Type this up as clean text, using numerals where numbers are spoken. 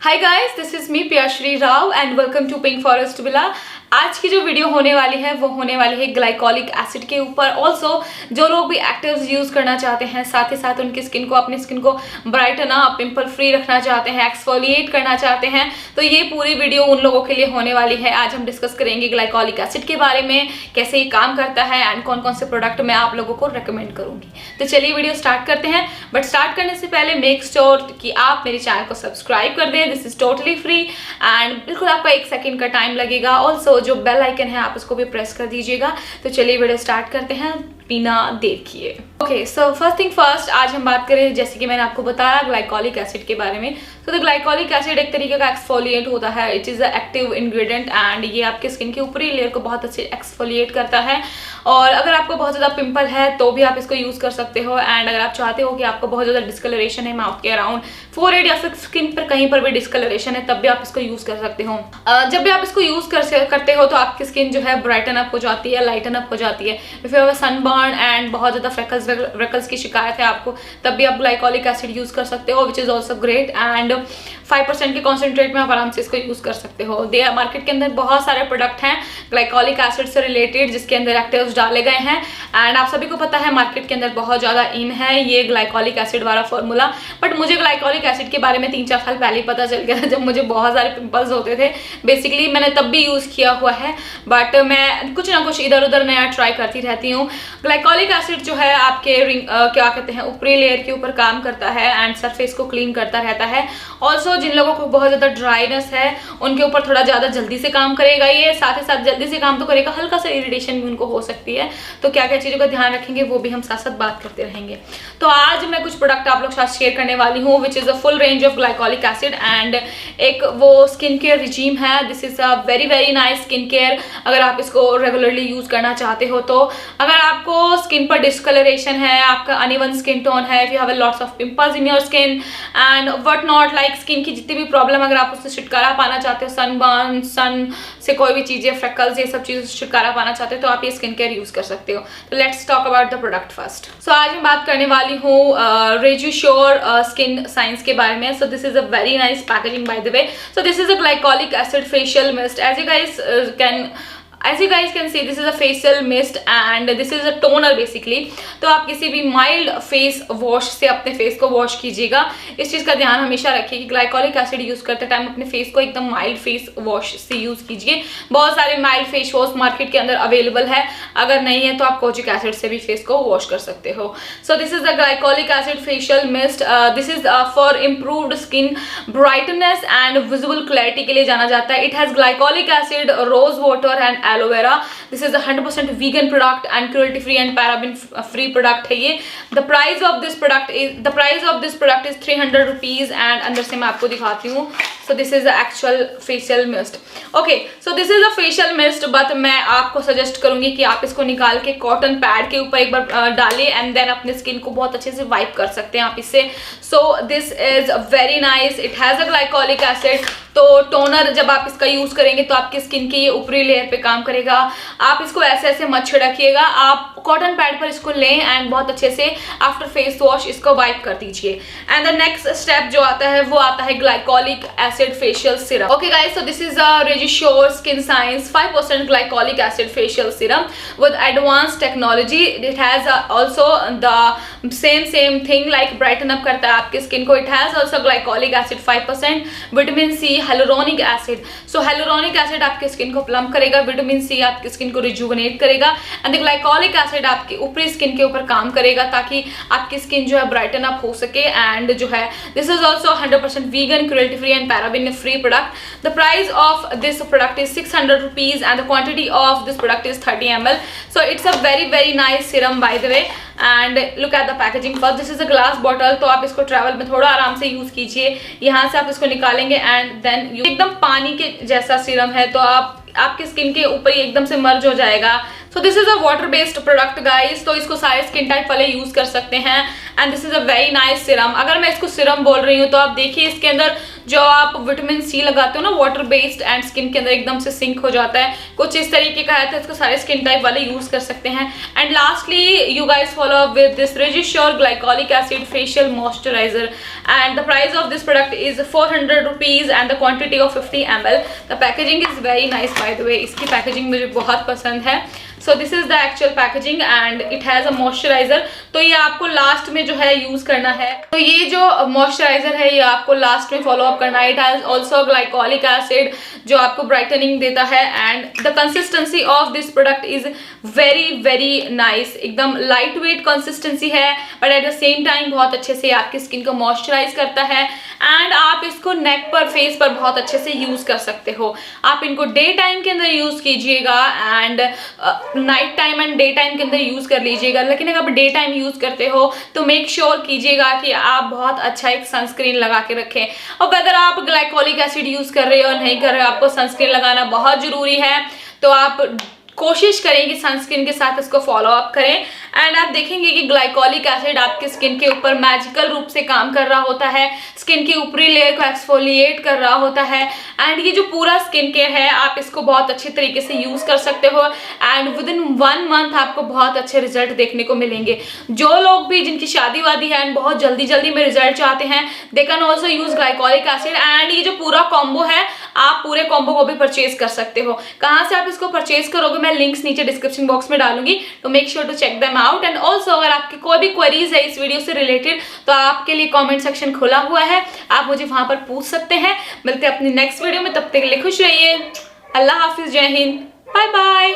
Hi guys, this is me Priyashree Rao and welcome to pink forest villa. आज की जो video होने वाली है वो होने वाली है ग्लाइकोलिक एसिड के ऊपर। ऑल्सो जो लोग भी एक्टिव्स यूज करना चाहते हैं, साथ ही साथ उनकी स्किन को, अपनी स्किन को ब्राइटन अप, पिंपल फ्री रखना चाहते हैं, एक्सफोलिएट करना चाहते हैं, तो ये पूरी वीडियो उन लोगों के लिए होने वाली है। आज हम डिस्कस करेंगे ग्लाइकोलिक एसिड के बारे में, कैसे ये काम करता है एंड कौन कौन से प्रोडक्ट मैं आप लोगों को रिकमेंड करूंगी। तो चलिए वीडियो स्टार्ट करते हैं। बट स्टार्ट करने से पहले मेक श्योर कि आप मेरे चैनल को सब्सक्राइब कर दें। This is totally free and बिल्कुल आपका 1 सेकेंड का टाइम लगेगा। ऑल्सो जो बेल आइकन है आप उसको भी प्रेस कर दीजिएगा। तो चलिए वीडियो स्टार्ट करते हैं बिना देर किए। Okay, so first thing first, आज हम बात करें, जैसे कि मैंने आपको बताया, ग्लाइकोलिक एसिड के बारे में। तो द ग्लाइकोलिक एसिड एक तरीके का एक्सफोलिएट होता है। It is a active ingredient and ये आपके स्किन की ऊपरी लेयर को बहुत अच्छे एक्सफोलिएट करता है। और अगर आपको बहुत ज़्यादा पिंपल है तो भी आप इसको यूज़ कर सकते हो। एंड अगर आप चाहते हो कि आपको बहुत ज़्यादा डिस्कलरेशन है माउथ के अराउंड, फोरहेड या फिर स्किन पर कहीं पर भी डिस्कलरेशन है, तब भी आप इसको यूज़ कर सकते हो। जब भी आप इसको यूज़ करते हो तो आपकी स्किन जो है ब्राइटन अप हो जाती है, लाइटन अप हो जाती है। If you have a sunburn and बहुत ज़्यादा फ्रेकल्स की शिकायत है आपको, तब भी आप ग्लाइकोलिक एसिड यूज़ कर सकते हो, which is also great. And 5% के कॉन्सेंट्रेट में आप आराम से इसको यूज़ कर सकते हो। मार्केट के अंदर बहुत सारे प्रोडक्ट हैं ग्लाइकोलिक एसिड से रिलेटेड, जिसके अंदर एक्टिव्स डाले गए हैं। एंड आप सभी को पता है मार्केट के अंदर बहुत ज़्यादा इन है ये ग्लाइकोलिक एसिड वाला फॉर्मूला। बट मुझे ग्लाइकोलिक एसिड के बारे में 3-4 साल पहले ही पता चल गया था, जब मुझे बहुत सारे पिंपल्स होते थे। बेसिकली मैंने तब भी यूज़ किया हुआ है, बट मैं कुछ ना कुछ इधर उधर नया ट्राई करती रहती हूँ। ग्लाइकोलिक एसिड जो है आपके क्या कहते हैं, ऊपरी लेयर के ऊपर काम करता है एंड सरफेस को क्लीन करता रहता है। ऑल्सो जिन लोगों को बहुत ज़्यादा ड्राइनेस है उनके ऊपर थोड़ा ज़्यादा जल्दी से काम करेगा ये। साथ ही साथ जल्दी से काम तो करेगा, हल्का सा इरिटेशन भी उनको हो सकती है। तो क्या क्या चीज़ों का ध्यान रखेंगे वो भी हम साथ साथ बात करते रहेंगे। तो आज मैं कुछ प्रोडक्ट आप लोग साथ शेयर करने वाली हूँ, which is a full range of glycolic acid. And एक वो स्किन केयर रिजीम है। This is a very very nice skin care अगर आप इसको रेगुलरली यूज़ करना चाहते हो। तो अगर आपको स्किन पर डिस्कलरेशन है, आपका अनइवन स्किन टोन है, if you have a lots of pimples in your skin and what not, like skin की जितनी भी प्रॉब्लम, अगर आप उससे छुटकारा पाना चाहते हो, सनबर्न, सन से कोई भी चीज़ें, फ्रेकल्स, ये सब चीज़ों से छुटकारा पाना चाहते हो, तो आप ये स्किन केयर यूज़ कर सकते हो। तो let's talk about the product first. So आज मैं बात करने वाली हूँ रेजुश्योर स्किन साइंस के बारे में। सो this is a very nice packaging bye the way. So this is a glycolic acid facial mist. As you guys can see, this is a facial mist and this is a toner basically। तो आप किसी भी mild face wash से अपने face को wash कीजिएगा। इस चीज़ का ध्यान हमेशा रखिए कि ग्लाइकोलिक एसिड यूज़ करते टाइम अपने फेस को एकदम माइल्ड फेस वॉश से यूज़ कीजिए। बहुत सारे माइल्ड फेस वॉश मार्केट के अंदर अवेलेबल है, अगर नहीं है तो आप कोजिक एसिड से भी फेस को वॉश कर सकते हो। So this is the glycolic acid facial mist. This is for improved skin brightness and visible clarity के लिए जाना जाता है। It has glycolic acid, rose water and aloe vera. This is 100% vegan product and cruelty free and paraben free product है ये। The price of this product is 300 rupees and अंदर से मैं आपको दिखाती हूँ। So this is the actual facial mist. Okay, so this is a facial mist, but मैं आपको सजेस्ट करूंगी कि आप इसको निकाल के कॉटन पैड के ऊपर एक बार डालिए एंड देन अपने स्किन को बहुत अच्छे से वाइप कर सकते हैं आप इससे। सो this is very nice. It has a glycolic acid. तो टोनर जब आप इसका यूज़ करेंगे तो आपकी स्किन की ये ऊपरी लेयर पे काम करेगा। आप इसको ऐसे ऐसे मत छिड़किएगा, आप कॉटन पैड पर इसको लें एंड बहुत अच्छे से आफ्टर फेस वॉश इसको वाइप कर दीजिए। एंड द नेक्स्ट स्टेप जो आता है वो आता है glycolic acid facial serum. Okay guys, so this is a Rejusure skin science 5% glycolic acid facial serum with advance technology. It has also the same thing, like brighten up करता है आपकी skin को। It has also glycolic acid 5%, vitamin C, hyaluronic acid. So hyaluronic acid आपकी skin को plump करेगा, vitamin C आपकी skin को rejuvenate करेगा एंड द ग्लाइकोलिक एसिड आपकी ऊपरी स्किन के ऊपर काम करेगा ताकि आपकी स्किन जो है ब्राइटन अप हो सके। एंड जो है this is also 100% vegan, cruelty free and paraben free product. The price of this product is 600 rupees and the quantity of this product is 30 ml। So it's a very very nice serum bye the way. And look at the packaging first. This is a glass bottle. तो आप इसको travel में थोड़ा आराम से use कीजिए। यहाँ से आप इसको निकालेंगे एंड देन एकदम पानी के जैसा सीरम है, तो आपकी स्किन के ऊपर ही एकदम से मर्ज हो जाएगा। सो this is a water based product guys, तो इसको सारे स्किन टाइप वाले यूज कर सकते हैं and this is a very nice serum. अगर मैं इसको सीरम बोल रही हूँ तो आप देखिए इसके अंदर जो आप विटामिन सी लगाते हो ना वाटर बेस्ड एंड स्किन के अंदर एकदम से सिंक हो जाता है, कुछ इस तरीके का है, तो इसको सारे स्किन टाइप वाले यूज कर सकते हैं। And lastly you guys follow up with this Rejusure glycolic acid facial moisturiser and the price of this product is 400 rupees and the quantity of 50 ml। The packaging is very nice by the way, इसकी packaging मुझे बहुत पसंद है। So this is the actual packaging and it has a moisturiser. तो ये आपको last में जो है यूज करना है। तो ये जो मॉइस्चराइजर है ये आपको लास्ट में फॉलो अप करना है। It has also glycolic acid जो आपको ब्राइटनिंग देता है and the consistency of this product is very very nice. एकदम लाइट वेट कंसिस्टेंसी है but at the same time बहुत अच्छे से आपकी स्किन को मॉइस्चराइज करता है एंड आप इसको नेक पर फेस पर बहुत अच्छे से यूज कर सकते हो। आप इनको डे टाइम के अंदर यूज कीजिएगा and night time and day time के अंदर यूज कर लीजिएगा। लेकिन अगर आप डे टाइम यूज करते हो तो मेक श्योर कीजिएगा कि आप बहुत अच्छा एक सनस्क्रीन लगा के रखें। और अगर आप ग्लाइकोलिक एसिड यूज कर रहे हो और नहीं कर रहे हो, आपको सनस्क्रीन लगाना बहुत जरूरी है, तो आप कोशिश करें कि सनस्क्रीन के साथ इसको फॉलो अप करें एंड आप देखेंगे कि ग्लाइकोलिक एसिड आपके स्किन के ऊपर मैजिकल रूप से काम कर रहा होता है, स्किन की ऊपरी लेयर को एक्सफोलिएट कर रहा होता है एंड ये जो पूरा स्किन केयर है आप इसको बहुत अच्छे तरीके से यूज कर सकते हो एंड विद इन 1 मंथ आपको बहुत अच्छे रिजल्ट देखने को मिलेंगे। जो लोग भी जिनकी शादी वादी है एंड बहुत जल्दी जल्दी में रिजल्ट चाहते हैं, they can also use glycolic acid and ये जो पूरा कॉम्बो है आप पूरे कॉम्बो को भी परचेज कर सकते हो। कहाँ से आप इसको परचेज करोगे मैं लिंक्स नीचे डिस्क्रिप्शन बॉक्स में डालूंगी, तो make sure to check them out. And also अगर आपकी कोई भी क्वेरीज है इस वीडियो से रिलेटेड तो आपके लिए कमेंट सेक्शन खुला हुआ है, आप मुझे वहां पर पूछ सकते हैं। मिलते हैं अपनी नेक्स्ट वीडियो में, तब तक के लिए खुश रहिए। अल्लाह हाफिज, जय हिंद, बाय बाय।